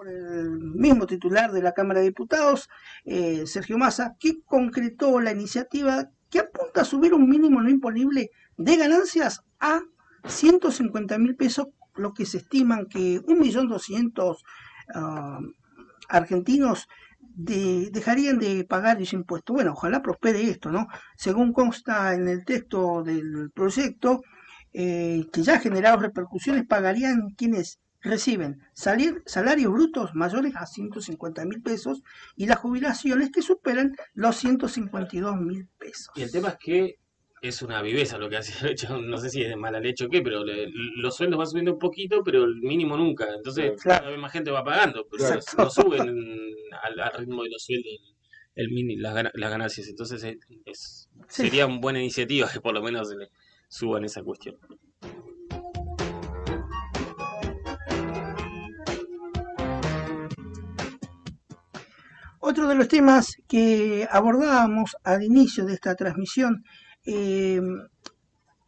por el mismo titular de la Cámara de Diputados, Sergio Massa, que concretó la iniciativa que apunta a subir un mínimo no imponible de ganancias a 150.000 pesos, lo que se estiman que 1.200.000 argentinos dejarían de pagar ese impuesto. Bueno, ojalá prospere esto, ¿no? Según consta en el texto del proyecto, que ya ha generado repercusiones, pagarían quienes reciben salarios brutos mayores a 150.000 pesos y las jubilaciones que superan los 152.000 Y el tema pesos. es que es una viveza lo que hace el hecho, no sé si es de mala leche o qué, pero los sueldos van subiendo un poquito, pero el mínimo nunca. Entonces Claro, cada vez más gente va pagando, pero exacto. no suben al ritmo de los sueldos las ganancias. Entonces Sí. sería una buena iniciativa que por lo menos se le suban esa cuestión. Otro de los temas que abordábamos al inicio de esta transmisión, eh,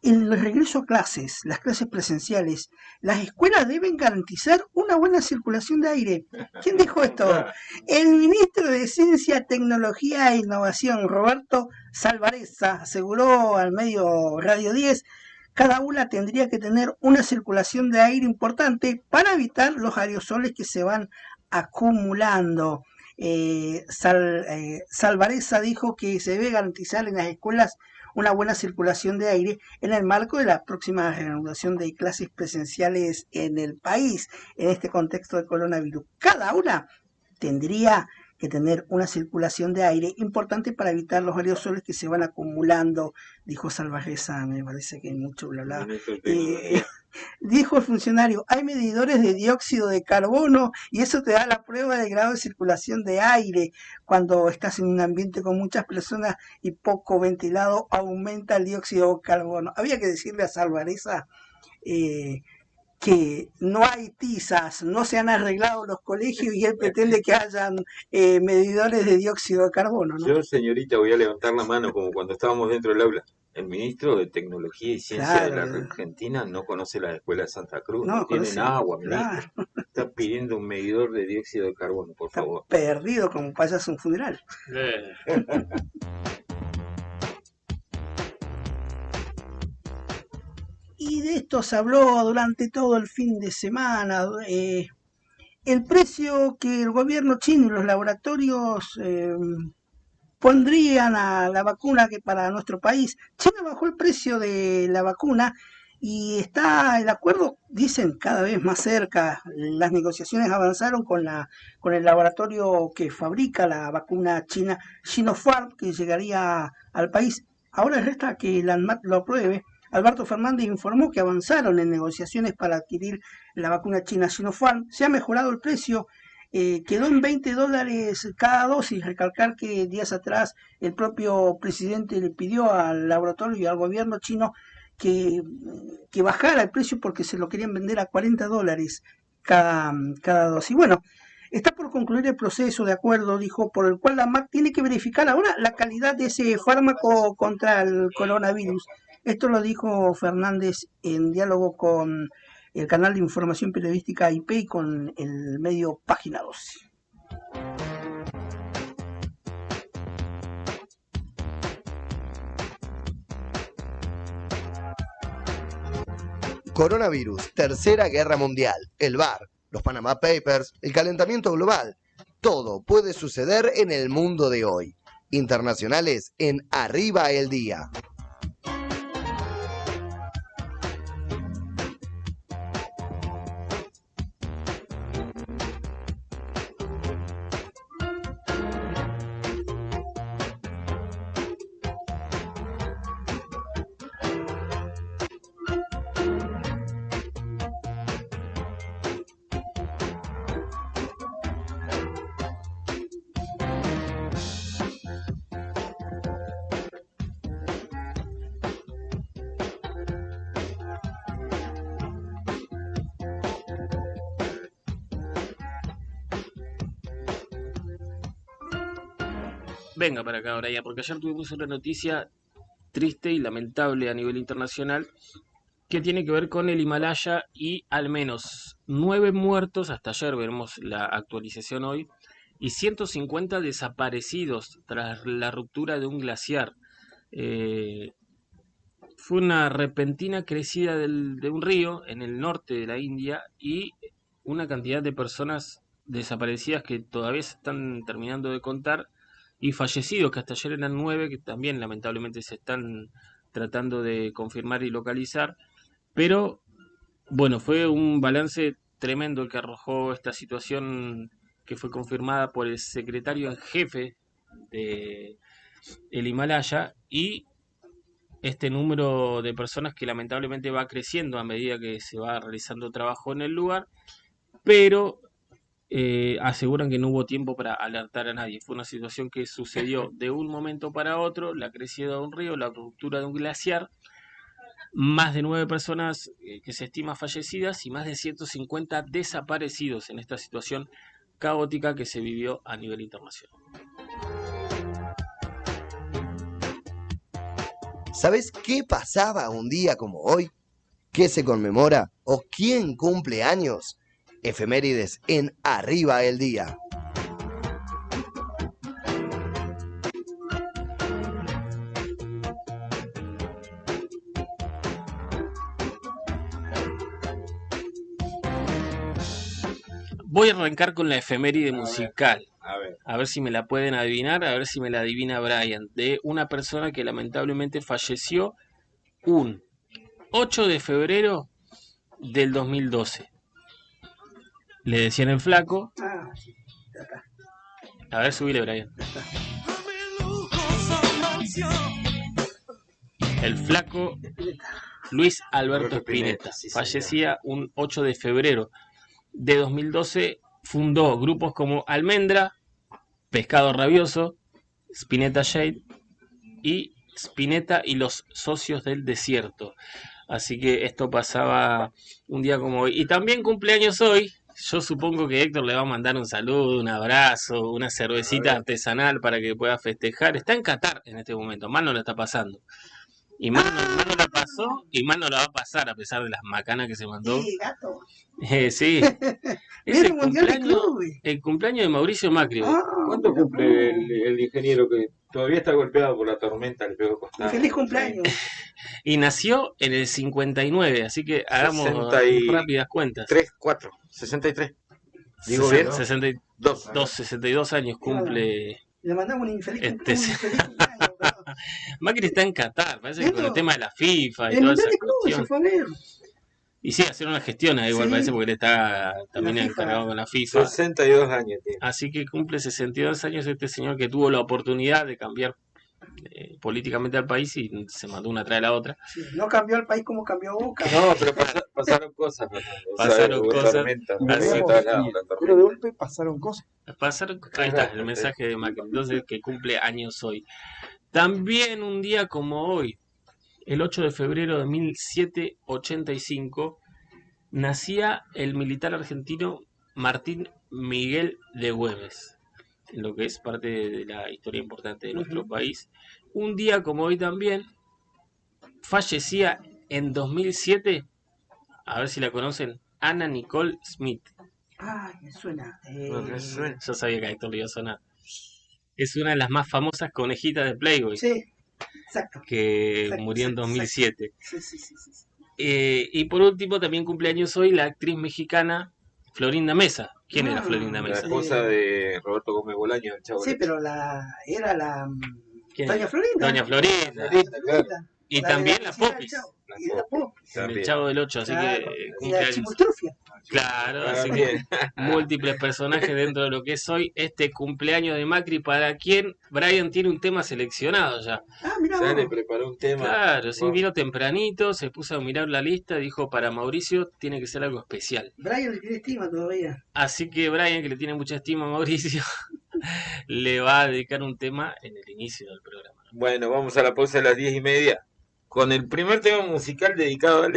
el regreso a clases, las clases presenciales, las escuelas deben garantizar una buena circulación de aire. ¿Quién dijo esto? El ministro de Ciencia, Tecnología e Innovación, Roberto Salvarezza, aseguró al medio Radio 10, cada aula tendría que tener una circulación de aire importante para evitar los aerosoles que se van acumulando. Salvarezza dijo que se debe garantizar en las escuelas una buena circulación de aire en el marco de la próxima reanudación de clases presenciales en el país, en este contexto de coronavirus. Cada aula tendría que tener una circulación de aire importante para evitar los aerosoles que se van acumulando, dijo Salvarezza, me parece que hay mucho bla bla. Dijo el funcionario, hay medidores de dióxido de carbono y eso te da la prueba del grado de circulación de aire. Cuando estás en un ambiente con muchas personas y poco ventilado, aumenta el dióxido de carbono. Había que decirle a Salvarezza eh, que no hay tizas, no se han arreglado los colegios y él pretende que hayan medidores de dióxido de carbono, ¿no? Yo, señorita, voy a levantar la mano como cuando estábamos dentro del aula. El ministro de Tecnología y Ciencia de la Claro, Argentina no conoce la escuela de Santa Cruz, no no tienen conoce, agua, ministro. claro, Está pidiendo un medidor de dióxido de carbono, por está favor. perdido como payaso en un funeral. Eh, Y de esto se habló durante todo el fin de semana. El precio que el gobierno chino y los laboratorios pondrían a la vacuna que para nuestro país. China bajó el precio de la vacuna y está el acuerdo, dicen, cada vez más cerca. Las negociaciones avanzaron con el laboratorio que fabrica la vacuna china, Sinopharm, que llegaría al país. Ahora resta que la ANMAT lo apruebe. Alberto Fernández informó que avanzaron en negociaciones para adquirir la vacuna china Sinopharm. Se ha mejorado el precio, quedó en $20 cada dosis. Recalcar que días atrás el propio presidente le pidió al laboratorio y al gobierno chino que, que bajara el precio porque se lo querían vender a $40 cada dosis. Bueno, está por concluir el proceso de acuerdo, dijo, por el cual la MAC tiene que verificar ahora la calidad de ese fármaco contra el coronavirus. Esto lo dijo Fernández en diálogo con el canal de información periodística IP y con el medio Página 12. Coronavirus, Tercera Guerra Mundial, el VAR, los Panama Papers, el calentamiento global. Todo puede suceder en el mundo de hoy. Internacionales en Arriba el Día. Venga para acá, Brian, porque ayer tuvimos una noticia triste y lamentable a nivel internacional que tiene que ver con el Himalaya y al menos 9 muertos, hasta ayer veremos la actualización hoy, y 150 desaparecidos tras la ruptura de un glaciar. Fue una repentina crecida de un río en el norte de la India y una cantidad de personas desaparecidas que todavía se están terminando de contar y fallecidos, que hasta ayer eran 9, que también lamentablemente se están tratando de confirmar y localizar. Pero bueno, fue un balance tremendo el que arrojó esta situación, que fue confirmada por el secretario en jefe de el Himalaya, y este número de personas que lamentablemente va creciendo a medida que se va realizando trabajo en el lugar, pero aseguran que no hubo tiempo para alertar a nadie. Fue una situación que sucedió de un momento para otro: la crecida de un río, la ruptura de un glaciar, más de 9 personas que se estima fallecidas y más de 150 desaparecidos en esta situación caótica que se vivió a nivel internacional. ¿Sabes qué pasaba un día como hoy? ¿Qué se conmemora? ¿O quién cumple años? Efemérides en Arriba el Día. Voy a arrancar con la efeméride musical. A ver. Si me la pueden adivinar, a ver si me la adivina Brian. De una persona que lamentablemente falleció un 8 de febrero del 2012. Le decían el Flaco. Ah, sí, acá. A ver, subile, Brian. El Flaco Luis Alberto Spinetta. Sí, Fallecía un 8 de febrero de 2012. Fundó grupos como Almendra, Pescado Rabioso, Spinetta Jade y Spinetta y los Socios del Desierto. Así que esto pasaba un día como hoy. Y también cumpleaños hoy. Yo supongo que Héctor le va a mandar un saludo, un abrazo, una cervecita artesanal para que pueda festejar. Está en Qatar en este momento, mal no la está pasando. Y mal no la pasó y mal no la va a pasar, a pesar de las macanas que se mandó. Sí, gato. Sí. Es Viene el Mundial de Clubes. el cumpleaños de Mauricio Macri. Ah, ¿Cuánto mira, cumple el ingeniero que todavía está golpeado por la tormenta? Le pegó costado. Feliz cumpleaños. Y nació en el 59, así que hagamos 63, rápidas cuentas. 4, 63. ¿Digo bien? 62 años cumple. Le mandamos un infeliz Este, cumpleaños. Feliz cumpleaños, perdón. Macri está en Qatar, parece que con el Esto, tema de la FIFA y El toda Mundial esa de Clubes se cuestión. fue a ver. Y sí, hacer una gestión ahí igual, Sí. parece, porque él está también La FIFA. encargado con la FIFA. 62 años tiene. Así que cumple 62 años este señor que tuvo la oportunidad de cambiar políticamente al país y se mandó una tras de la otra. Sí, no cambió el país como cambió Boca. No, pero pasaron cosas. Pasaron cosas. Tormenta, Así por que- todos lados, la tormenta. Pero de golpe pasaron cosas. Ahí está, el mensaje de Macri. Entonces, que cumple años hoy. También un día como hoy, el 8 de febrero de 1785, nacía el militar argentino Martín Miguel de Güemes, lo que es parte de la historia importante de nuestro país. Un día como hoy también fallecía en 2007, a ver si la conocen, Anna Nicole Smith. Ay, me suena. Me suena. Yo sabía que a Héctor le iba a sonar. Es una de las más famosas conejitas de Playboy, Sí, exacto. que Exacto, murió en exacto, 2007. Sí, sí, sí, sí. Y por último, también cumpleaños hoy la actriz mexicana Florinda Mesa. ¿Quién era Florinda La Mesa? esposa de Roberto Gómez Bolaño, el chavo. Sí, pero era la ¿Quién Doña era? Florinda. Doña Florinda. Florinda. Y La de también la la cocina del Popis, Chavo. Y de la Popis. el También. Chavo del 8, así Claro. que Y la cumpleaños. Chimultrufia. Claro, así que También. múltiples personajes dentro de lo que es hoy este cumpleaños de Macri, para quien Brian tiene un tema seleccionado ya. Ah, mira Ya le vos. preparó un tema. Claro, sí, Vamos. vino tempranito, se puso a mirar la lista, dijo: para Mauricio tiene que ser algo especial. Brian le tiene estima todavía. Así que Brian, que le tiene mucha estima a Mauricio, le va a dedicar un tema en el inicio del programa. Bueno, vamos a la pausa de las 10:30 con el primer tema musical dedicado al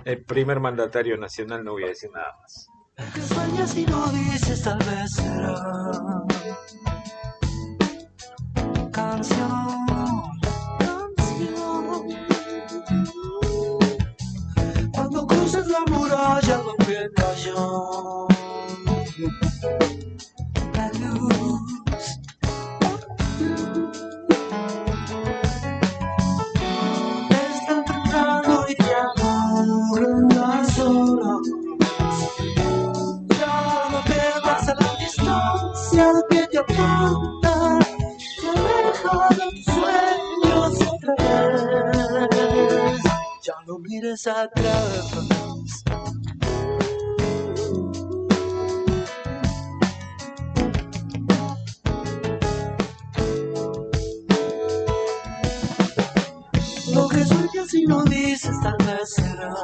el primer mandatario nacional, no voy a decir nada más. Que sueñas y no dices, tal vez será canción, canción. cruces la muralla donde cayó la luz. Es tan temprano y te aburren las horas. Ya no temas a la distancia que te aparta, te aleja de tus sueños otra vez. Ya no mires atrás. Lo que sueñas y no dices tal vez será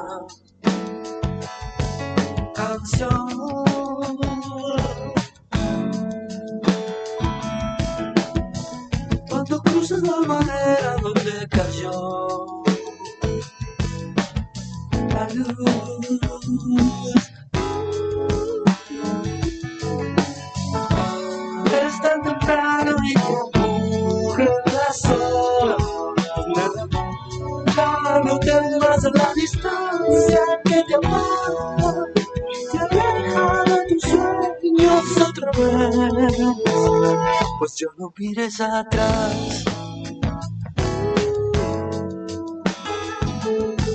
canción. Cuando cruces la madera donde cayó la luz, es tan temprano y te aburren las horas. Ya no temas a la distancia que te aparta, te aleja de tus sueños otra vez. Pues yo no mires atrás,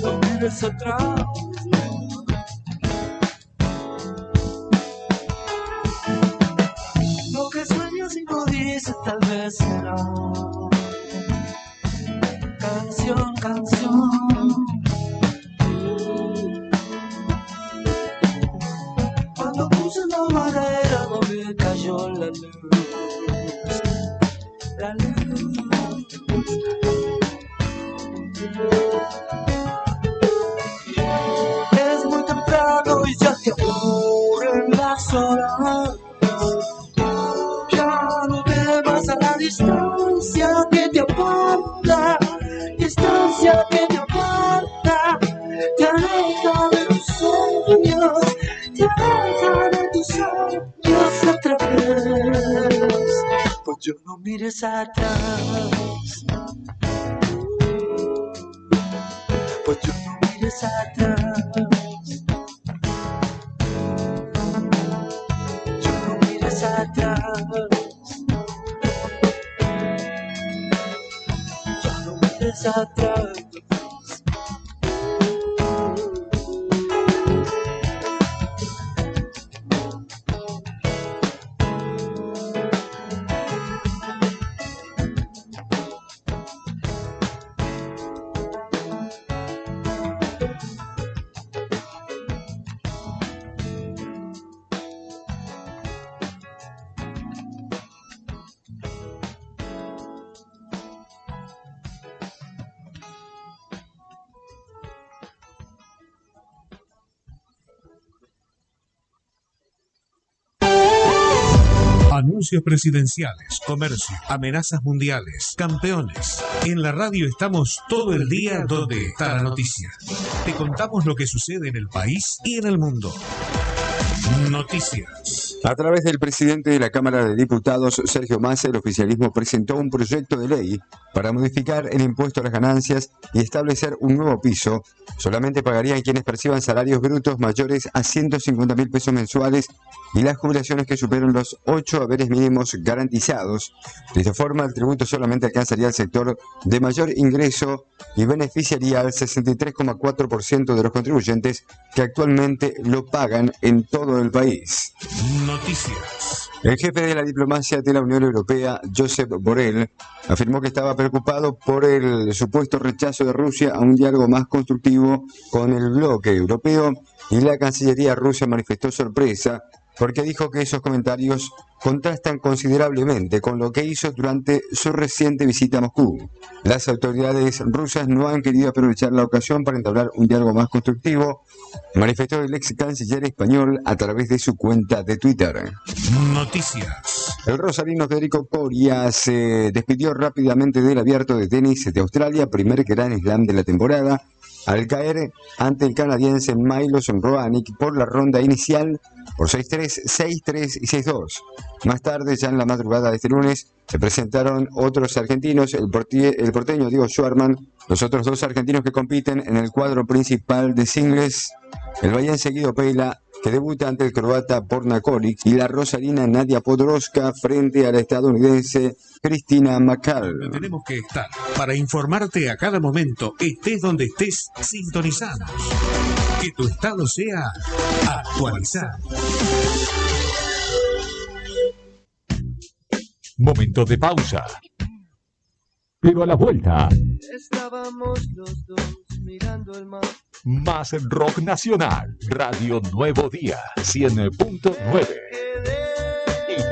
no mires atrás. Lo que sueñas y no dices tal vez será canción, canción. Cuando puse la madera donde cayó la luz, la luz. Es muy temprano y ya te aburren las horas. Ya no temas a la distancia que te aparta, distancia que te aparta, te aleja de tus sueños, te aleja de tus sueños otra vez. Pues yo no mires atrás, pues yo no mires atrás, yo no mires atrás. Atrás. Anuncios presidenciales, comercio, amenazas mundiales, campeones. En la radio estamos todo el día donde está la noticia. Te contamos lo que sucede en el país y en el mundo. Noticias. A través del presidente de la Cámara de Diputados, Sergio Massa, el oficialismo presentó un proyecto de ley para modificar el impuesto a las ganancias y establecer un nuevo piso. Solamente pagarían quienes perciban salarios brutos mayores a 150.000 pesos mensuales y las jubilaciones que superen los 8 haberes mínimos garantizados. De esta forma, el tributo solamente alcanzaría al sector de mayor ingreso y beneficiaría al 63,4% de los contribuyentes que actualmente lo pagan en todo el país. Noticias. El jefe de la diplomacia de la Unión Europea, Josep Borrell, afirmó que estaba preocupado por el supuesto rechazo de Rusia a un diálogo más constructivo con el bloque europeo, y la Cancillería rusa manifestó sorpresa porque dijo que esos comentarios contrastan considerablemente con lo que hizo durante su reciente visita a Moscú. Las autoridades rusas no han querido aprovechar la ocasión para entablar un diálogo más constructivo, manifestó el ex canciller español a través de su cuenta de Twitter. Noticias. El rosarino Federico Coria se despidió rápidamente del Abierto de Tenis de Australia, primer Grand Slam de la temporada, al caer ante el canadiense Milos Raonic por la ronda inicial por 6-3, 6-3 y 6-2. Más tarde, ya en la madrugada de este lunes, se presentaron otros argentinos, el porteño Diego Schwarman, los otros dos argentinos que compiten en el cuadro principal de singles, el bahiense Guido Pella, que debuta ante el croata Borna Koric, y la rosarina Nadia Podoroska frente a la estadounidense Christina McCall. Tenemos que estar para informarte a cada momento, estés donde estés, sintonizados. Que tu estado sea actualizado. Momento de pausa. Pero a la vuelta, Estábamos los dos mirando el mar. más rock nacional. Radio Nuevo Día, 100.9.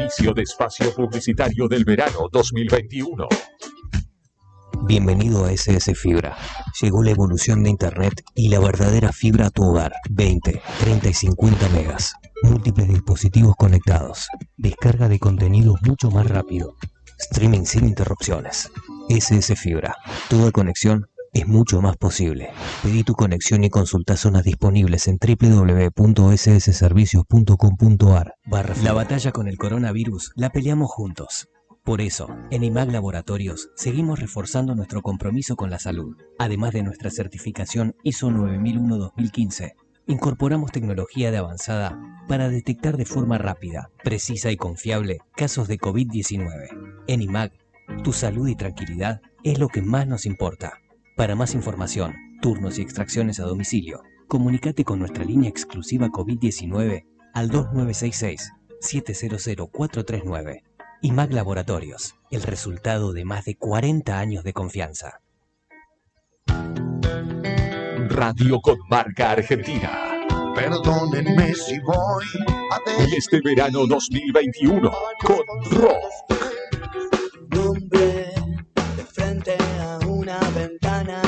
Inicio de espacio publicitario del verano 2021. Bienvenido a SS Fibra. Llegó la evolución de Internet y la verdadera fibra a tu hogar. 20, 30 y 50 megas. Múltiples dispositivos conectados. Descarga de contenidos mucho más rápido. Streaming sin interrupciones. SS Fibra. Toda conexión es mucho más posible. Pedí tu conexión y consulta zonas disponibles en www.ssservicios.com.ar. La batalla con el coronavirus la peleamos juntos. Por eso, en IMAG Laboratorios seguimos reforzando nuestro compromiso con la salud. Además de nuestra certificación ISO 9001-2015, incorporamos tecnología de avanzada para detectar de forma rápida, precisa y confiable casos de COVID-19. En IMAG, tu salud y tranquilidad es lo que más nos importa. Para más información, turnos y extracciones a domicilio, comunícate con nuestra línea exclusiva COVID-19 al 2966-700439. IMAG Laboratorios, el resultado de más de 40 años de confianza. Radio con marca argentina. Perdónenme si voy a Y este verano 2021 con rock. Nombre de frente a una ventana.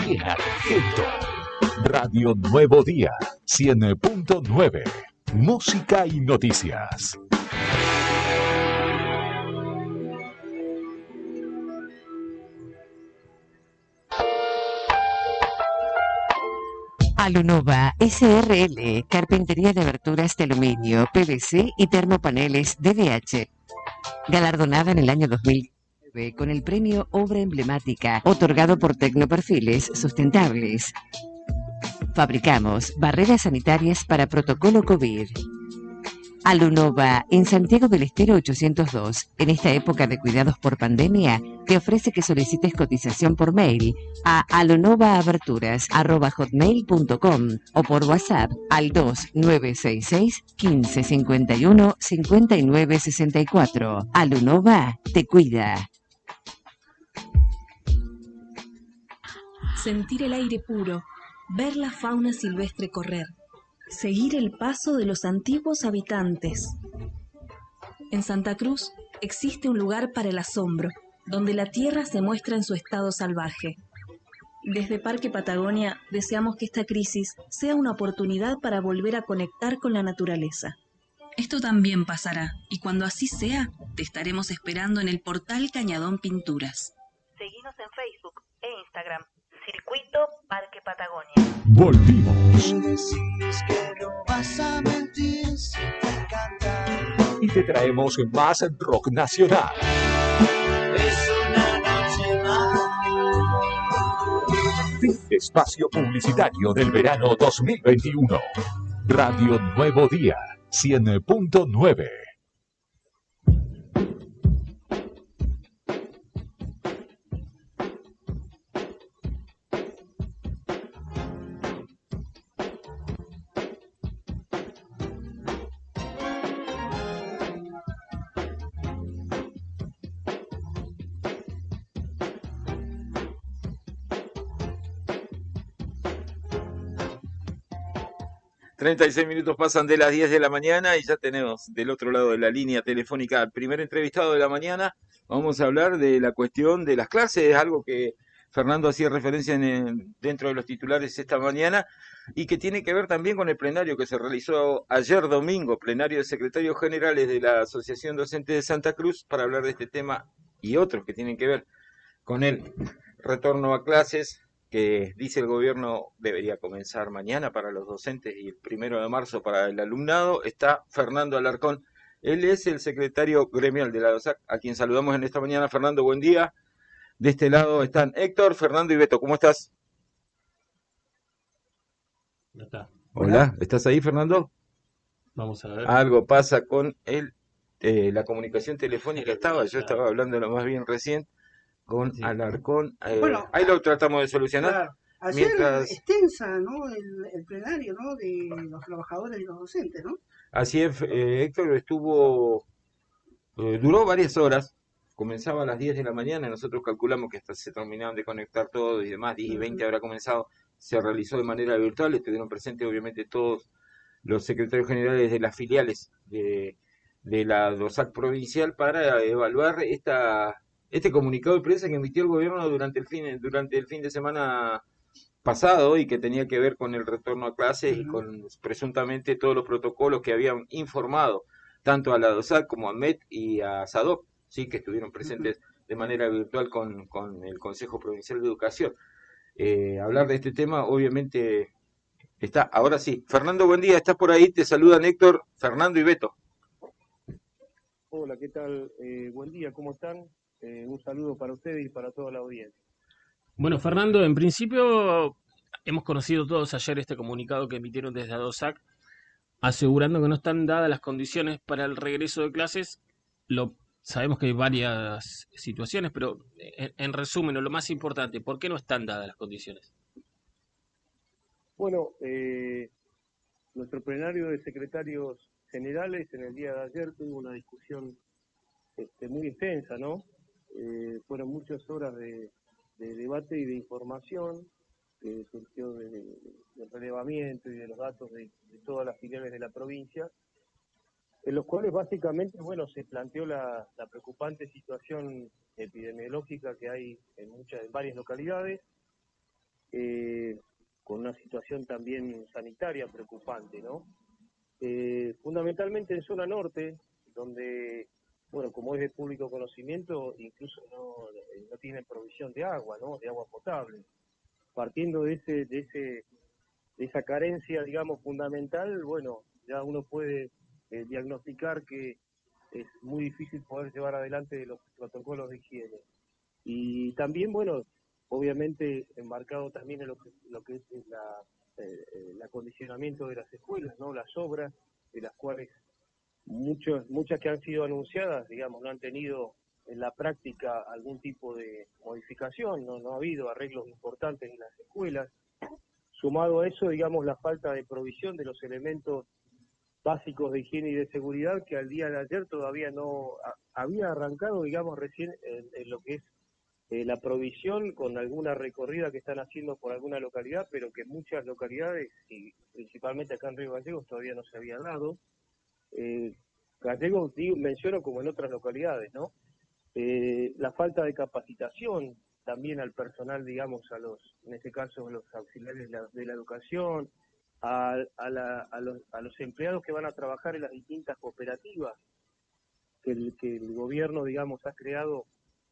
Bien Argento. Radio Nuevo Día, 100.9. Música y noticias. Alunova SRL, carpintería de aberturas de aluminio, PVC y termopaneles DDH. Galardonada en el año 2009 con el premio Obra Emblemática, otorgado por Tecnoperfiles Sustentables. Fabricamos barreras sanitarias para protocolo COVID. Alunova, en Santiago del Estero 802. En esta época de cuidados por pandemia, te ofrece que solicites cotización por mail a alunovaaberturas@hotmail.com o por WhatsApp al 2966 1551 5964. Alunova te cuida. Sentir el aire puro, ver la fauna silvestre correr. Seguir el paso de los antiguos habitantes. En Santa Cruz existe un lugar para el asombro, donde la tierra se muestra en su estado salvaje. Desde Parque Patagonia deseamos que esta crisis sea una oportunidad para volver a conectar con la naturaleza. Esto también pasará, y cuando así sea, te estaremos esperando en el portal Cañadón Pinturas. Seguinos en Facebook e Instagram. Circuito Parque Patagonia. Volvimos. Y te traemos más rock nacional. Es una noche más. Fin de espacio publicitario del verano 2021. Radio Nuevo Día, 100.9. ...36 minutos pasan de las 10 de la mañana... ...y ya tenemos del otro lado de la línea telefónica... ...al primer entrevistado de la mañana... ...vamos a hablar de la cuestión de las clases... ...algo que Fernando hacía referencia dentro de los titulares esta mañana... ...y que tiene que ver también con el plenario que se realizó ayer domingo... ...plenario de secretarios generales de la Asociación Docente de Santa Cruz... ...para hablar de este tema y otros que tienen que ver con el retorno a clases... que dice el gobierno debería comenzar mañana para los docentes y el 1 de marzo para el alumnado, está Fernando Alarcón. Él es el secretario gremial de la DOSAC, a quien saludamos en esta mañana. Fernando, buen día. De este lado están Héctor, Fernando y Beto. ¿Cómo estás? Ya está. Hola, ¿estás ahí, Fernando? Vamos a ver. Algo pasa con la comunicación telefónica. Yo estaba hablando lo más bien recién con Alarcón. Bueno, ahí lo tratamos de solucionar. Claro. Ayer Mientras, extensa, ¿no? El plenario, ¿no? De los trabajadores y los docentes, ¿no? así es, Héctor, duró varias horas. Comenzaba a las 10 de la mañana, nosotros calculamos que hasta se terminaban de conectar todos y demás, 10 y 20 habrá comenzado, se realizó de manera virtual, estuvieron presentes obviamente todos los secretarios generales de las filiales de la DOSAC provincial para evaluar este comunicado de prensa que emitió el gobierno durante el fin de semana pasado y que tenía que ver con el retorno a clases y con presuntamente todos los protocolos que habían informado tanto a la DOSAC como a MET y a SADOC, sí, que estuvieron presentes de manera virtual con el Consejo Provincial de Educación. Hablar de este tema, obviamente, está. Ahora sí, Fernando, buen día, estás por ahí, te saludan Héctor, Fernando y Beto. Hola, ¿qué tal? Buen día, ¿cómo están? Un saludo para ustedes y para toda la audiencia. Bueno, Fernando, en principio hemos conocido todos ayer este comunicado que emitieron desde ADOSAC, asegurando que no están dadas las condiciones para el regreso de clases. Sabemos que hay varias situaciones, pero en resumen, o lo más importante, ¿por qué no están dadas las condiciones? Bueno, nuestro plenario de secretarios generales en el día de ayer tuvo una discusión muy extensa, ¿no? Fueron muchas horas de debate y de información que surgió del relevamiento y de los datos de todas las filiales de la provincia, en los cuales básicamente, bueno, se planteó la preocupante situación epidemiológica que hay en varias localidades, con una situación también sanitaria preocupante, ¿no? Fundamentalmente en zona norte, donde, bueno, como es de público conocimiento, incluso no tienen provisión de agua, ¿no? De agua potable. Partiendo de esa carencia, digamos, fundamental, bueno, ya uno puede diagnosticar que es muy difícil poder llevar adelante los protocolos de higiene. Y también, bueno, obviamente enmarcado también en lo que es el acondicionamiento de las escuelas, ¿no? Las obras, de las cuales muchas que han sido anunciadas, digamos, no han tenido en la práctica algún tipo de modificación, no ha habido arreglos importantes en las escuelas. Sumado a eso, digamos, la falta de provisión de los elementos básicos de higiene y de seguridad que al día de ayer todavía no había arrancado, digamos, recién en lo que es la provisión con alguna recorrida que están haciendo por alguna localidad, pero que muchas localidades, y principalmente acá en Río Gallegos, todavía no se había dado. Gallegos, menciono como en otras localidades, ¿no? La falta de capacitación también al personal, digamos, en este caso, a los auxiliares de la educación, a los empleados que van a trabajar en las distintas cooperativas que el gobierno, digamos, ha creado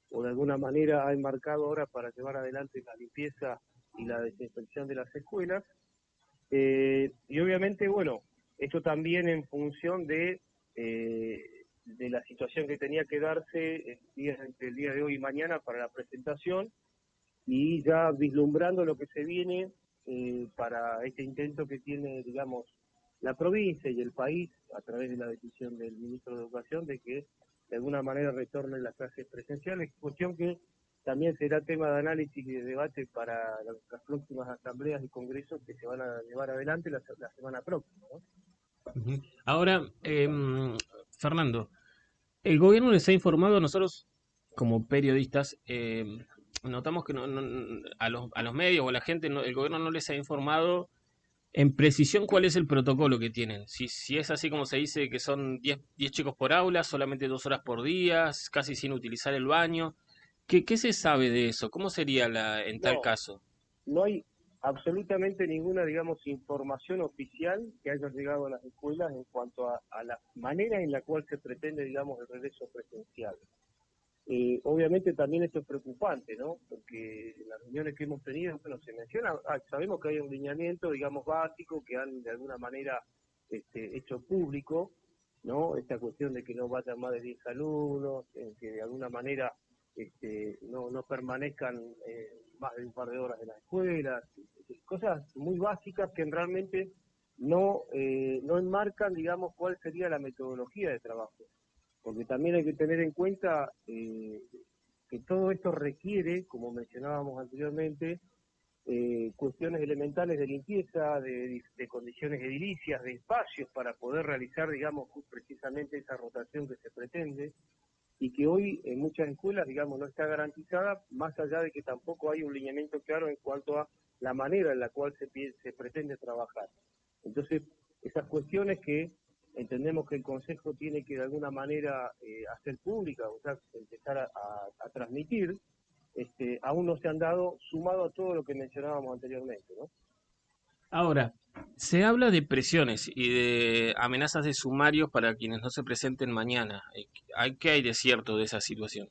o de alguna manera ha enmarcado ahora para llevar adelante la limpieza y la desinfección de las escuelas. Y obviamente, bueno, esto también en función de la situación que tenía que darse entre el día de hoy y mañana para la presentación, y ya vislumbrando lo que se viene para este intento que tiene, digamos, la provincia y el país, a través de la decisión del ministro de Educación, de que de alguna manera retornen las clases presenciales, cuestión que también será tema de análisis y de debate para las próximas asambleas y congresos que se van a llevar adelante la semana próxima, ¿no? Ahora, Fernando, el gobierno les ha informado a nosotros como periodistas, notamos que a los medios o a la gente, el gobierno no les ha informado en precisión cuál es el protocolo que tienen. Si es así como se dice, que son 10 chicos por aula, solamente 2 horas por día, casi sin utilizar el baño. ¿Qué se sabe de eso? ¿Cómo sería en tal caso? No hay absolutamente ninguna, digamos, información oficial que haya llegado a las escuelas en cuanto a la manera en la cual se pretende, digamos, el regreso presencial. Obviamente también esto es preocupante, ¿no? Porque en las reuniones que hemos tenido, bueno, se menciona, sabemos que hay un lineamiento, digamos, básico, que han de alguna manera hecho público, ¿no? Esta cuestión de que no vayan más de 10 alumnos, en que de alguna manera no permanezcan más de un par de horas en las escuelas, cosas muy básicas que realmente no enmarcan, digamos, cuál sería la metodología de trabajo. Porque también hay que tener en cuenta que todo esto requiere, como mencionábamos anteriormente, cuestiones elementales de limpieza, de condiciones edilicias, de espacios para poder realizar, digamos, precisamente esa rotación que se pretende, y que hoy en muchas escuelas, digamos, no está garantizada, más allá de que tampoco hay un lineamiento claro en cuanto a la manera en la cual se pretende trabajar. Entonces, esas cuestiones que entendemos que el Consejo tiene que de alguna manera hacer pública, o sea, empezar a transmitir, aún no se han dado, sumado a todo lo que mencionábamos anteriormente, ¿no? Ahora, se habla de presiones y de amenazas de sumarios para quienes no se presenten mañana. ¿Qué hay de cierto de esa situación?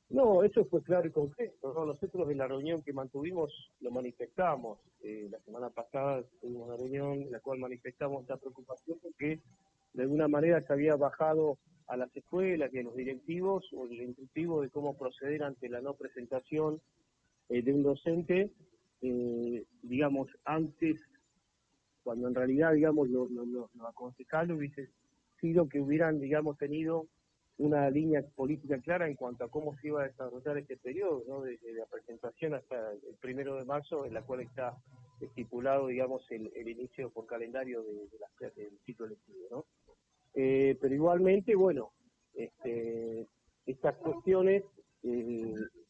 No, eso fue claro y concreto, ¿no? Nosotros en la reunión que mantuvimos lo manifestamos. La semana pasada tuvimos una reunión en la cual manifestamos esta preocupación porque de alguna manera se había bajado a las escuelas y a los directivos o el instructivo de cómo proceder ante la no presentación de un docente, digamos, antes, cuando en realidad, digamos, lo aconsejable hubiese sido que hubieran, digamos, tenido una línea política clara en cuanto a cómo se iba a desarrollar este periodo, ¿no? Desde la presentación hasta el 1 de marzo, en la cual está estipulado, digamos, el inicio por calendario del ciclo lectivo, ¿no? Pero igualmente, bueno, estas cuestiones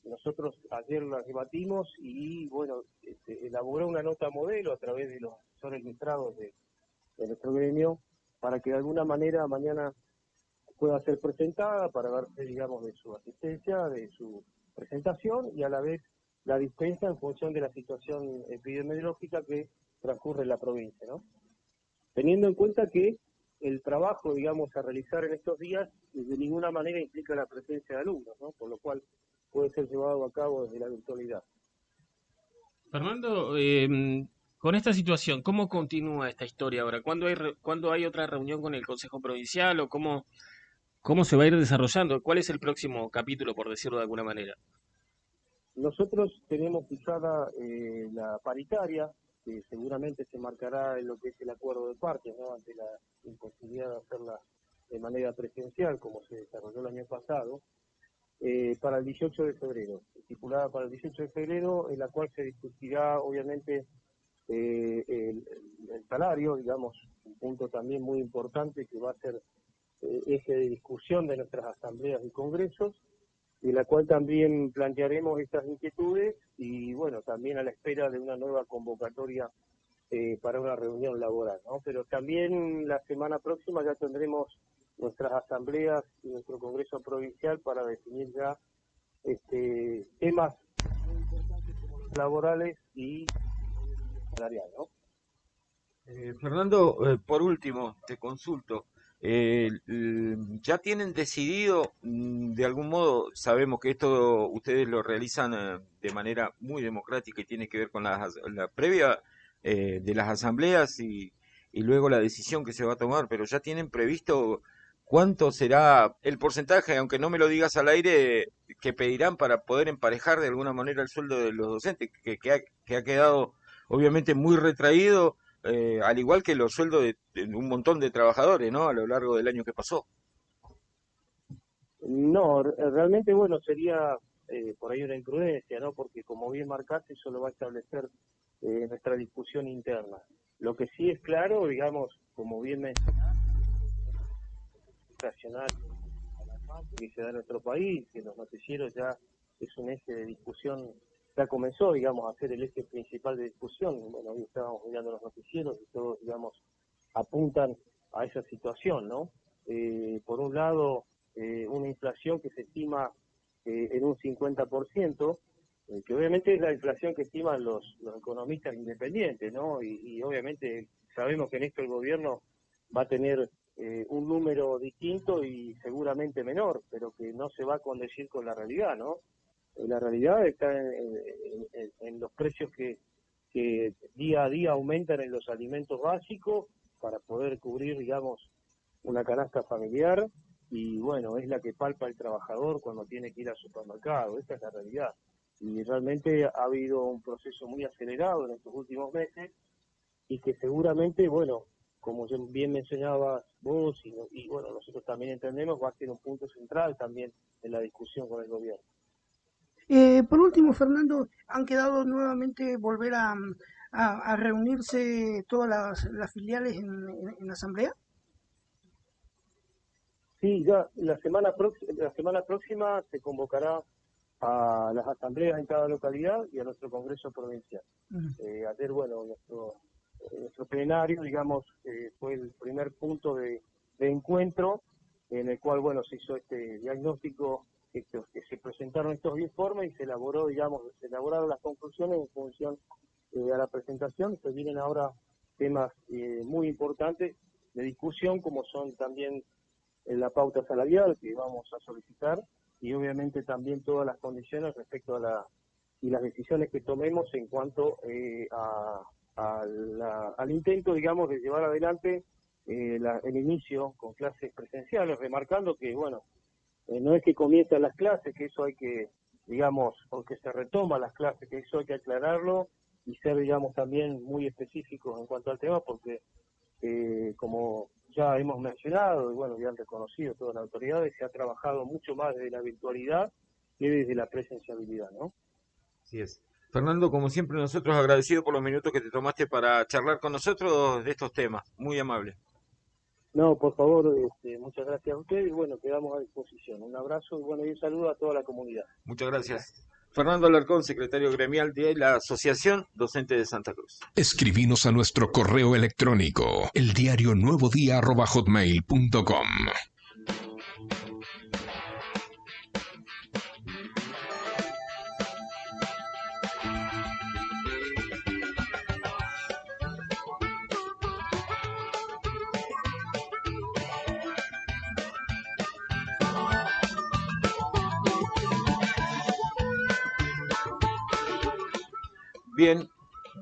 nosotros ayer las debatimos y, bueno, elaboró una nota modelo a través de los asesores letrados de nuestro gremio para que de alguna manera mañana pueda ser presentada para darse, digamos, de su asistencia, de su presentación y a la vez la dispensa en función de la situación epidemiológica que transcurre en la provincia, ¿no? Teniendo en cuenta que el trabajo, digamos, a realizar en estos días de ninguna manera implica la presencia de alumnos, ¿no? Por lo cual puede ser llevado a cabo desde la virtualidad. Fernando, con esta situación, ¿cómo continúa esta historia ahora? ¿Cuándo hay otra reunión con el Consejo Provincial o cómo se va a ir desarrollando? ¿Cuál es el próximo capítulo, por decirlo de alguna manera? Nosotros tenemos fijada la paritaria, que seguramente se marcará en lo que es el acuerdo de partes, ¿no? Ante la imposibilidad de hacerla de manera presencial, como se desarrolló el año pasado, para el 18 de febrero, estipulada para el 18 de febrero, en la cual se discutirá, obviamente, el salario, digamos, un punto también muy importante que va a ser eje de discusión de nuestras asambleas y congresos, y la cual también plantearemos estas inquietudes y, bueno, también a la espera de una nueva convocatoria para una reunión laboral, ¿no? Pero también la semana próxima ya tendremos nuestras asambleas y nuestro congreso provincial para definir ya temas muy importantes como los laborales y salarial, ¿no? Fernando, por último, te consulto. ¿Ya tienen decidido, de algún modo, sabemos que esto ustedes lo realizan de manera muy democrática y tiene que ver con la previa de las asambleas y luego la decisión que se va a tomar, pero ya tienen previsto cuánto será el porcentaje, aunque no me lo digas al aire, que pedirán para poder emparejar de alguna manera el sueldo de los docentes, que ha quedado obviamente muy retraído? Al igual que los sueldos de un montón de trabajadores, ¿no? A lo largo del año que pasó. No, realmente, bueno, sería por ahí una imprudencia, ¿no? Porque como bien marcaste, eso lo va a establecer nuestra discusión interna. Lo que sí es claro, digamos, como bien mencionaste, nacional que se da en nuestro país, que los noticieros ya es un eje de discusión, ya comenzó, digamos, a ser el eje principal de discusión. Bueno, hoy estábamos mirando los noticieros y todos, digamos, apuntan a esa situación, ¿no? Por un lado, una inflación que se estima en un 50%, que obviamente es la inflación que estiman los economistas independientes, ¿no? Y obviamente sabemos que en esto el gobierno va a tener un número distinto y seguramente menor, pero que no se va a condecir con la realidad, ¿no? La realidad está en los precios que día a día aumentan en los alimentos básicos para poder cubrir, digamos, una canasta familiar, y bueno, es la que palpa el trabajador cuando tiene que ir al supermercado. Esta es la realidad. Y realmente ha habido un proceso muy acelerado en estos últimos meses y que seguramente, bueno, como bien mencionabas vos y bueno, nosotros también entendemos, va a ser un punto central también en la discusión con el gobierno. Por último, Fernando, ¿han quedado nuevamente volver a reunirse todas las filiales en la asamblea? Sí, ya la semana próxima se convocará a las asambleas en cada localidad y a nuestro Congreso Provincial. Ayer, bueno, nuestro plenario, digamos, fue el primer punto de encuentro en el cual, bueno, se hizo este diagnóstico, que se presentaron estos informes y se elaboraron las conclusiones en función a la presentación. Se vienen ahora temas muy importantes de discusión, como son también la pauta salarial que vamos a solicitar, y obviamente también todas las condiciones respecto a las decisiones que tomemos en cuanto al intento, digamos, de llevar adelante el inicio con clases presenciales, remarcando que, bueno, no es que comiencen las clases, que eso hay que, digamos, porque se retoman las clases, que eso hay que aclararlo y ser, digamos, también muy específicos en cuanto al tema, porque como ya hemos mencionado, y bueno, ya han reconocido todas las autoridades, se ha trabajado mucho más desde la virtualidad que desde la presencialidad, ¿no? Así es. Fernando, como siempre, nosotros agradecidos por los minutos que te tomaste para charlar con nosotros de estos temas. Muy amable. No, por favor, muchas gracias a ustedes y bueno, quedamos a disposición. Un abrazo y bueno, y un saludo a toda la comunidad. Muchas gracias. Fernando Alarcón, secretario gremial de la Asociación Docente de Santa Cruz. Escribinos a nuestro correo electrónico, eldiarionuevodía@hotmail.com.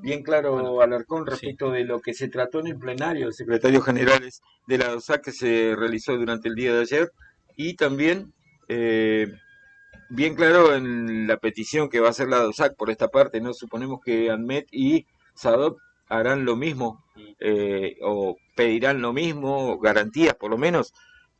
Bien claro, Alarcón, respecto de lo que se trató en el plenario de secretarios generales de la DOSAC que se realizó durante el día de ayer, y también bien claro en la petición que va a hacer la DOSAC por esta parte, ¿no? Suponemos que ANMET y SADOC harán lo mismo, o pedirán lo mismo, garantías por lo menos,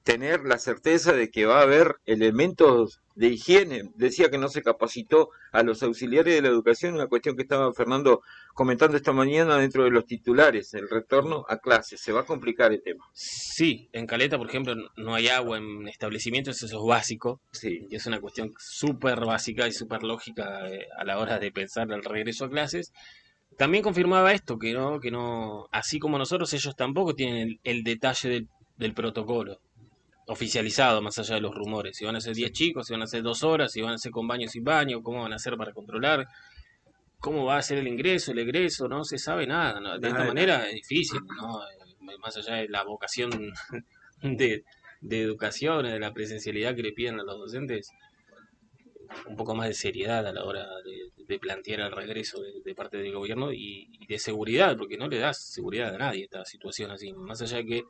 tener la certeza de que va a haber elementos de higiene. Decía que no se capacitó a los auxiliares de la educación, una cuestión que estaba Fernando comentando esta mañana dentro de los titulares, el retorno a clases. Se va a complicar el tema. Sí, en Caleta, por ejemplo, no hay agua en establecimientos, eso es básico. Sí. Y es una cuestión súper básica y súper lógica a la hora de pensar el regreso a clases. También confirmaba esto, que no, así como nosotros, ellos tampoco tienen el detalle del protocolo oficializado, más allá de los rumores. Si van a ser 10 chicos, si van a ser 2 horas, si van a ser con baño sin baño, cómo van a hacer para controlar, cómo va a ser el ingreso, el egreso, no se sabe nada, ¿no? De esta manera es difícil, ¿no? Más allá de la vocación de educación, de la presencialidad que le piden a los docentes, un poco más de seriedad a la hora de plantear el regreso de parte del gobierno y de seguridad, porque no le das seguridad a nadie esta situación así, más allá de que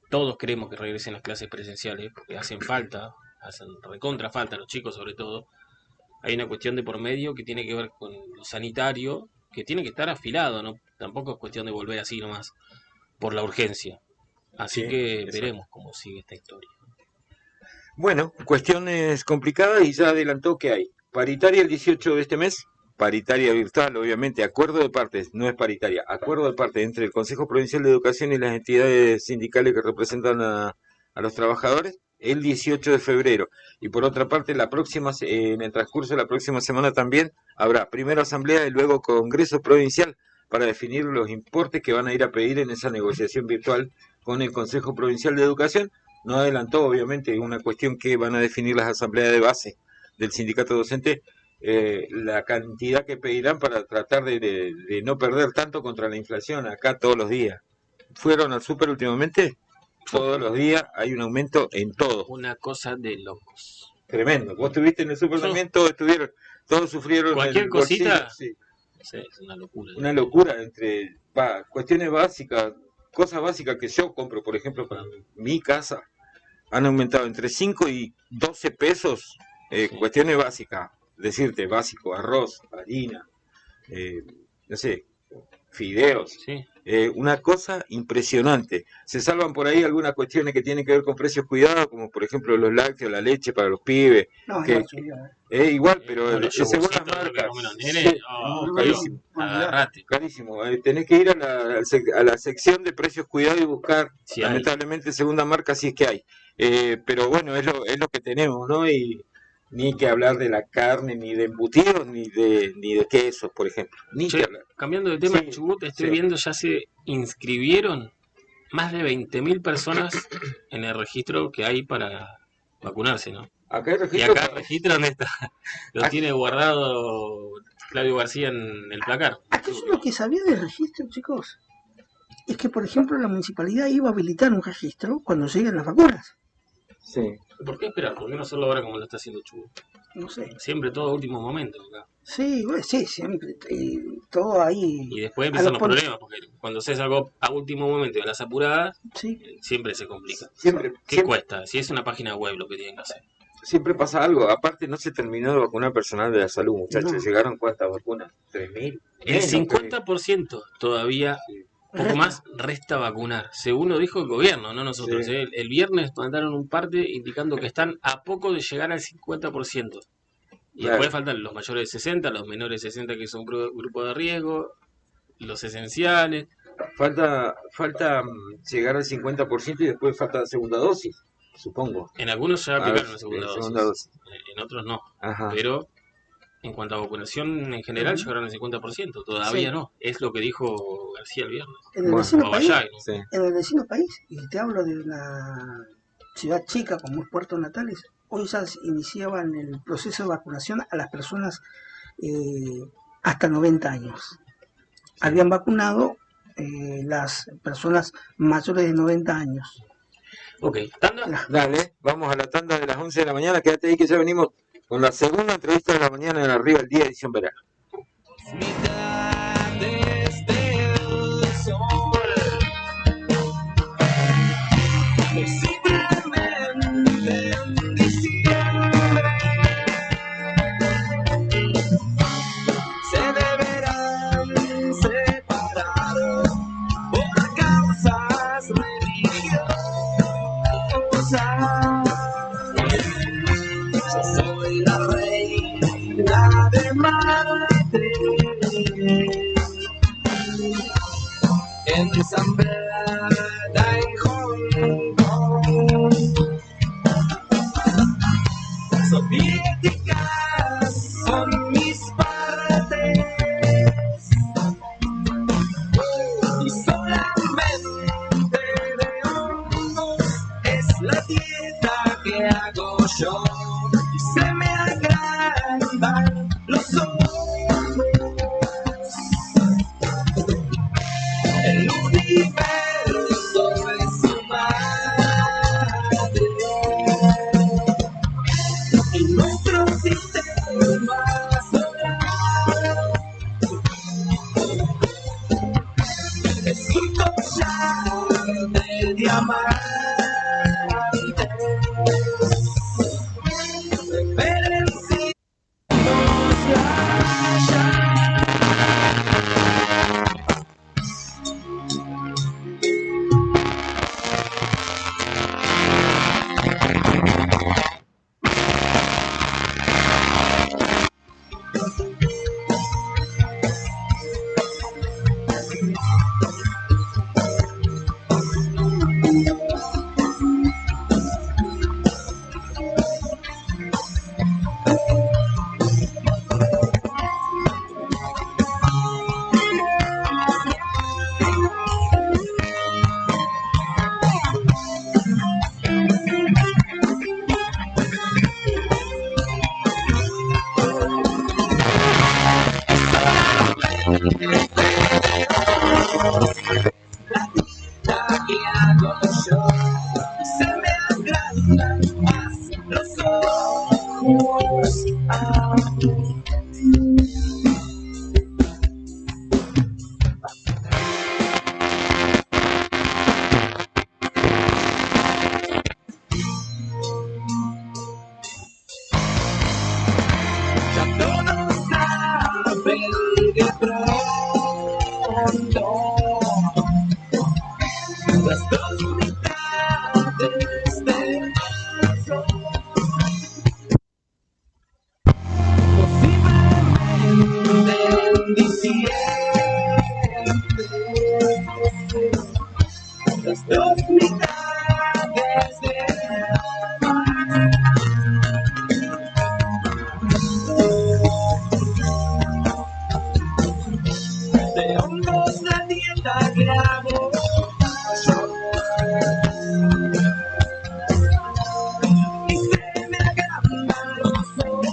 todos queremos que regresen las clases presenciales, porque hacen recontra falta, los chicos sobre todo. Hay una cuestión de por medio que tiene que ver con lo sanitario, que tiene que estar afilado, ¿no? Tampoco es cuestión de volver así nomás, por la urgencia. Así que veremos cómo sigue esta historia. Bueno, cuestiones complicadas y ya adelantó que hay paritaria el 18 de este mes, paritaria virtual, obviamente, acuerdo de partes, no es paritaria, acuerdo de partes entre el Consejo Provincial de Educación y las entidades sindicales que representan a los trabajadores, el 18 de febrero. Y por otra parte, en el transcurso de la próxima semana también habrá primero asamblea y luego Congreso Provincial para definir los importes que van a ir a pedir en esa negociación virtual con el Consejo Provincial de Educación. No adelantó, obviamente, una cuestión que van a definir las asambleas de base del sindicato docente, la cantidad que pedirán para tratar de no perder tanto contra la inflación acá todos los días. ¿Fueron al súper últimamente? todos los días hay un aumento en todo. Una cosa de locos. Tremendo. Vos estuviste en el súper también, todos sufrieron Cualquier el bolsillo, cosita, sí. sí, es una locura. Una locura entre cuestiones básicas, cosas básicas que yo compro, por ejemplo, para mi casa, han aumentado entre 5 y 12 pesos, cuestiones básicas, decirte, básico, arroz, harina, no sé, fideos, Sí. Una cosa impresionante. Se salvan por ahí algunas cuestiones que tienen que ver con precios cuidados, como por ejemplo los lácteos, la leche para los pibes, No, que igual subió, igual, pero Bueno, los según las yogurcitos, lo que marcas, comen los nenes, no, carísimo. agarrate. Carísimo. Tenés que ir a la sección de precios cuidados y buscar, Sí hay. lamentablemente, segunda marca si es que hay. Pero bueno, es lo que tenemos, ¿no? Y ni que hablar de la carne, ni de embutidos, ni de quesos, por ejemplo. Ni Che, que hablar. cambiando de tema, Sí, Chubut, estoy sí. viendo, ya se inscribieron más de 20.000 personas en el registro que hay para vacunarse, ¿no? Acá hay Y registro. acá el registro, ¿dónde está? Lo tiene guardado Claudio García en el placar. Aquí yo lo que sabía del registro, chicos, es que, por ejemplo, la municipalidad iba a habilitar un registro cuando lleguen las vacunas. Sí. ¿Por qué esperar? ¿Por qué no hacerlo ahora como lo está haciendo Chubut? No sé. Siempre todo a último momento acá. Sí, bueno, sí, siempre. Todo ahí. Y después a empiezan los pon- problemas, porque cuando haces algo a último momento y a las apuradas, Sí. siempre se complica. Siempre, ¿Qué siempre, cuesta? Si es una página web lo que tienen que hacer. siempre pasa algo. Aparte, no se terminó de vacunar personal de la salud, muchachos. No. ¿Llegaron cuántas vacunas? 3.000. El Menos, 50% todavía, poco Resta. más, resta vacunar. Según lo dijo el gobierno, no nosotros. Sí. El viernes mandaron un parte indicando que están a poco de llegar al 50%. Y Claro. después faltan los mayores de 60, los menores de 60 que son grupo de riesgo, los esenciales. Falta llegar al 50% y después falta la segunda dosis, supongo. En algunos ya A aplicaron ver, la segunda segunda dosis, en otros no. Ajá. Pero en cuanto a vacunación en general llegaron al 50%, todavía Sí. no. Es lo que dijo García el viernes. En el Bueno, vecino o país, allá, ¿no? Sí. en el vecino país, y te hablo de una ciudad chica como es Puerto Natales, hoy ya iniciaban el proceso de vacunación a las personas hasta 90 años. Habían vacunado las personas mayores de 90 años. Ok, ¿tanda? Dale, vamos a la tanda de las 11 de la mañana. Quédate ahí que ya venimos con la segunda entrevista de la mañana en Arriba el Día, edición verano. Posiblemente en diciembre se deberán separar por causas religiosas. Yo soy la reina de Marte en San Beda y Hong Kong. Soviéticas son mis partes y solamente de hongos es la dieta que hago yo y se me agrandan los ojos. El universo es su madre en nuestro sistema solar. Es un collar de diamantes. Reverenciamos la llama. yo. Se me agrandan más los ojos. Ya todos saben que pronto las dos mitades del vaso posiblemente en diciembre las dos mitades del de hongos la dieta que hago yo. Y se me agrandan los ojos.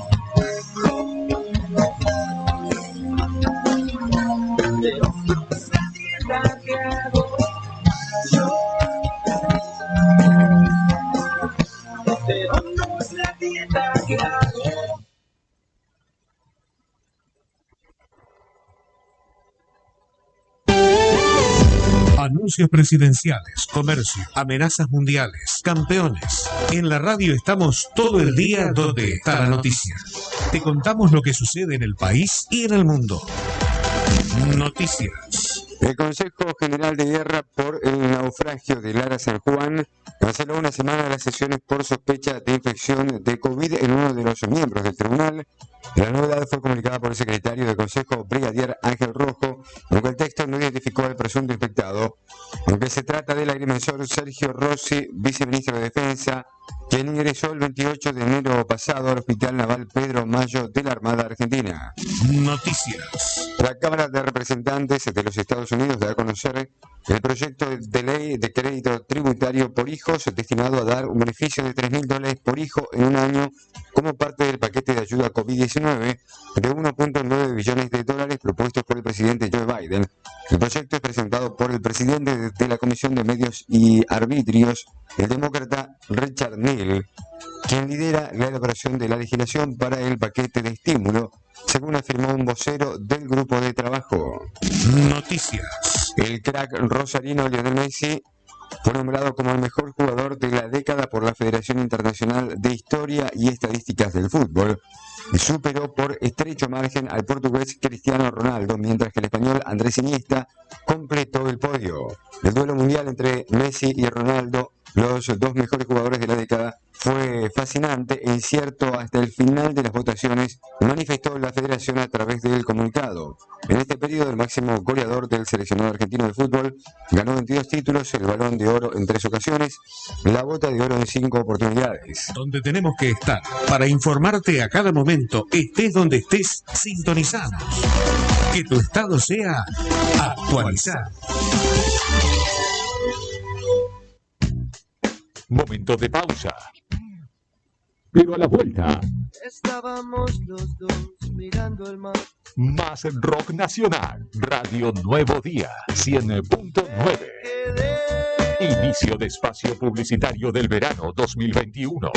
De hongos la dieta que hago yo. De hongos la dieta que hago. Anuncios presidenciales, comercio, amenazas mundiales, campeones. En la radio estamos todo el día donde está la noticia. Te contamos lo que sucede en el país y en el mundo. Noticias. El Consejo General de Guerra por el naufragio de Lara San Juan canceló una semana las sesiones por sospecha de infección de COVID en uno de los miembros del tribunal. La novedad fue comunicada por el secretario del Consejo, Brigadier Ángel Rojo, aunque el texto no identificó al presunto infectado, aunque se trata del agrimensor Sergio Rossi, viceministro de Defensa, quien ingresó el 28 de enero pasado al Hospital Naval Pedro Mayo de la Armada Argentina. Noticias. La Cámara de Representantes de los Estados Unidos da a conocer el proyecto de ley de crédito tributario por hijos destinado a dar un beneficio de $3.000 por hijo en un año como parte del paquete de ayuda COVID-19 de 1.9 billones de dólares propuestos por el presidente Joe Biden. El proyecto es presentado por el presidente de la Comisión de Medios y Arbitrios, el demócrata Richard Neal, quien lidera la elaboración de la legislación para el paquete de estímulo, según afirmó un vocero del grupo de trabajo. Noticias. El crack rosarino Lionel Messi fue nombrado como el mejor jugador de la década por la Federación Internacional de Historia y Estadísticas del Fútbol. Superó por estrecho margen al portugués Cristiano Ronaldo, mientras que el español Andrés Iniesta completó el podio. El duelo mundial entre Messi y Ronaldo, los dos mejores jugadores de la década, fue fascinante e incierto hasta el final de las votaciones, manifestó la federación a través del comunicado. En este periodo, el máximo goleador del seleccionado argentino de fútbol ganó 22 títulos, el Balón de Oro en 3 ocasiones, la Bota de Oro en 5 oportunidades. Donde tenemos que estar para informarte a cada momento, estés donde estés, sintonizados. Que tu estado sea actualizado. Momento de pausa. Pero a la vuelta, Estábamos los dos mirando el mar. más rock nacional. Radio Nuevo Día 100.9. Inicio de espacio publicitario del verano 2021.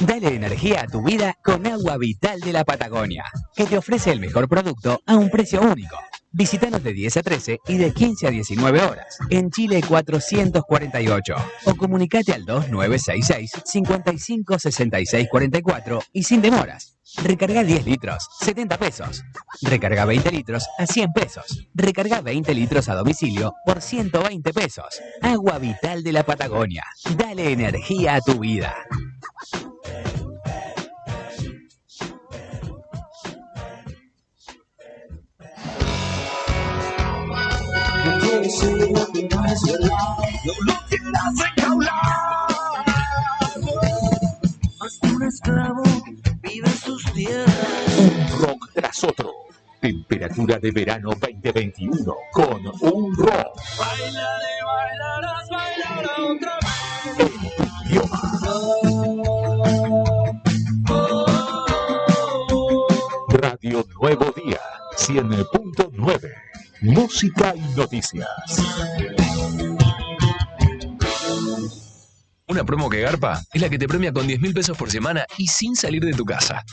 Dale energía a tu vida con Agua Vital de la Patagonia, que te ofrece el mejor producto a un precio único. Visítanos de 10 a 13 y de 15 a 19 horas en Chile 448 o comunicate al 2966 55 66 44 y sin demoras. Recarga 10 litros, 70 pesos. Recarga 20 litros a 100 pesos. Recarga 20 litros a domicilio por 120 pesos. Agua Vital de la Patagonia. Dale energía a tu vida. Lo que no es verdad, no lo quieras enjaular. Hasta un esclavo vive en sus tierras. Un rock tras otro. Temperatura de verano 2021 con un rock. Bailaré, bailarás, bailará otra vez. En tu idioma. Radio Nuevo Día 100.9. música y noticias. Una promo que garpa es la que te premia con 10.000 pesos por semana y sin salir de tu casa.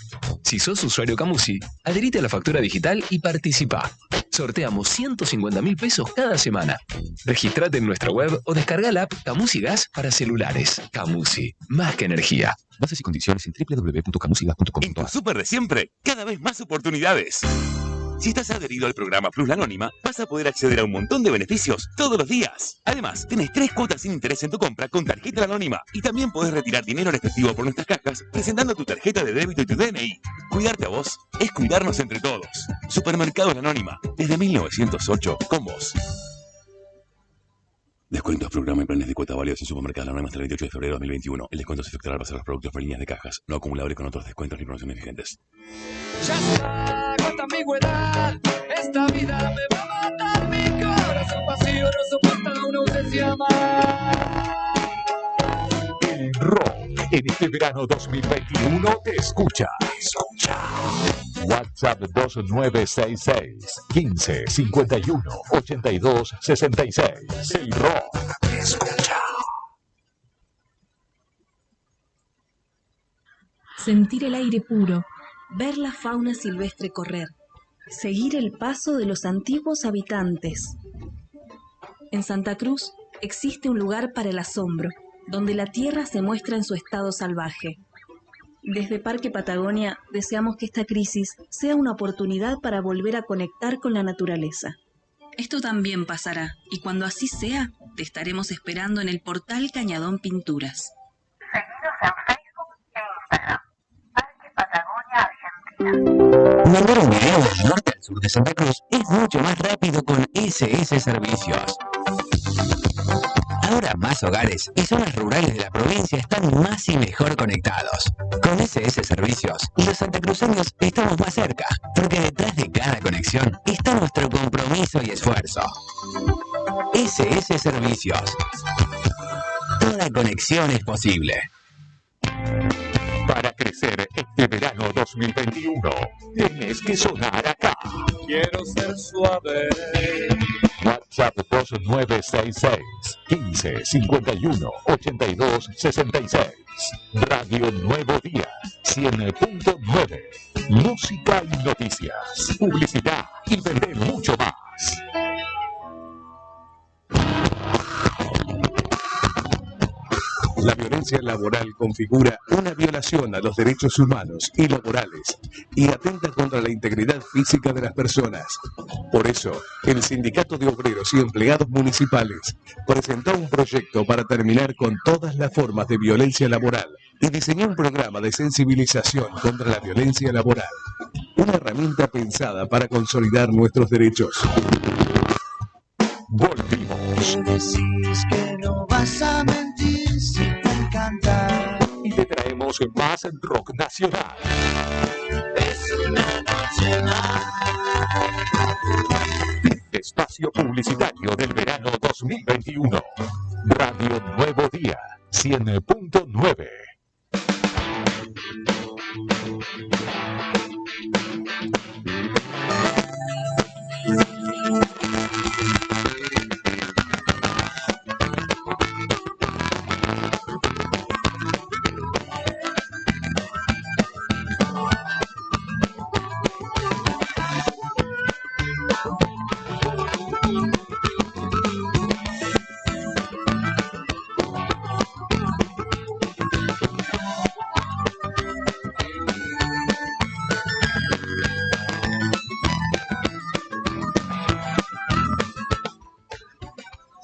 Si sos usuario Camusi, adherite a la factura digital y participa. Sorteamos 150.000 pesos cada semana. Registrate en nuestra web o descarga la app Camusi Gas para celulares. Camusi, más que energía. Bases y condiciones en www.camusigas.com. En tu súper de siempre, cada vez más oportunidades. Si estás adherido al programa Plus La Anónima, vas a poder acceder a un montón de beneficios todos los días. Además, tenés 3 cuotas sin interés en tu compra con tarjeta La Anónima. Y también podés retirar dinero en efectivo por nuestras cajas presentando tu tarjeta de débito y tu DNI. Cuidarte a vos es cuidarnos entre todos. Supermercados La Anónima, desde 1908, con vos. Descuentos, programa y planes de cuota válidos en Supermercados La Anónima hasta el 28 de febrero de 2021. El descuento se efectuará al pasar los productos por líneas de cajas, no acumulables con otros descuentos ni promociones vigentes. Ya está, cuánta ambigüedad. Esta vida me va a matar. Mi corazón vacío no soporta una ausencia más. El rock en este verano 2021 te escucha. WhatsApp 2966 15 51 82 66. El rock te escucha. Sentir el aire puro, ver la fauna silvestre correr, seguir el paso de los antiguos habitantes. En Santa Cruz existe un lugar para el asombro, donde la tierra se muestra en su estado salvaje. Desde Parque Patagonia deseamos que esta crisis sea una oportunidad para volver a conectar con la naturaleza. Esto también pasará, y cuando así sea, te estaremos esperando en el portal Cañadón Pinturas. Mandar un video del norte al sur de Santa Cruz es mucho más rápido con SS Servicios. Ahora más hogares y zonas rurales de la provincia están más y mejor conectados. Con SS Servicios, los santacruceños estamos más cerca, porque detrás de cada conexión está nuestro compromiso y esfuerzo. SS Servicios. Toda conexión es posible. Para crecer este verano 2021, tienes que sonar acá. Quiero ser suave. WhatsApp 2966 15 51 82 66. Radio Nuevo Día 100.9. Música y noticias. Publicidad y vender mucho más. La violencia laboral configura una violación a los derechos humanos y laborales y atenta contra la integridad física de las personas. Por eso, el Sindicato de Obreros y Empleados Municipales presentó un proyecto para terminar con todas las formas de violencia laboral y diseñó un programa de sensibilización contra la violencia laboral. Una herramienta pensada para consolidar nuestros derechos. Volvimos. Te decís que no vas a mentir si te encanta. Y te traemos más rock nacional. Es una noche más. Espacio publicitario del verano 2021. Radio Nuevo Día 100.9.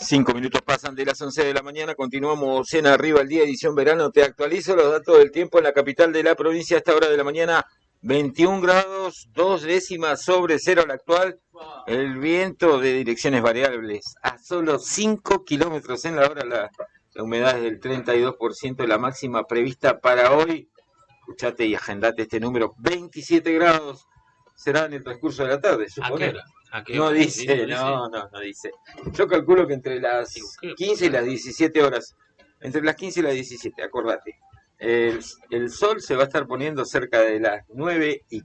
Cinco minutos pasan de las 11 de la mañana, continuamos en Arriba el Día, edición verano. Te actualizo los datos del tiempo en la capital de la provincia a esta hora de la mañana. 21 grados, 2 décimas sobre cero la actual. El viento de direcciones variables a solo 5 kilómetros en la hora. La humedad es del 32%, la máxima prevista para hoy. Escuchate y agendate este número, 27 grados. Será en el transcurso de la tarde, supongo. No dice, no dice. Yo calculo que entre las 15 y las 17 horas, entre las 15 y las 17, acordate. El sol se va a estar poniendo cerca de las 9:15.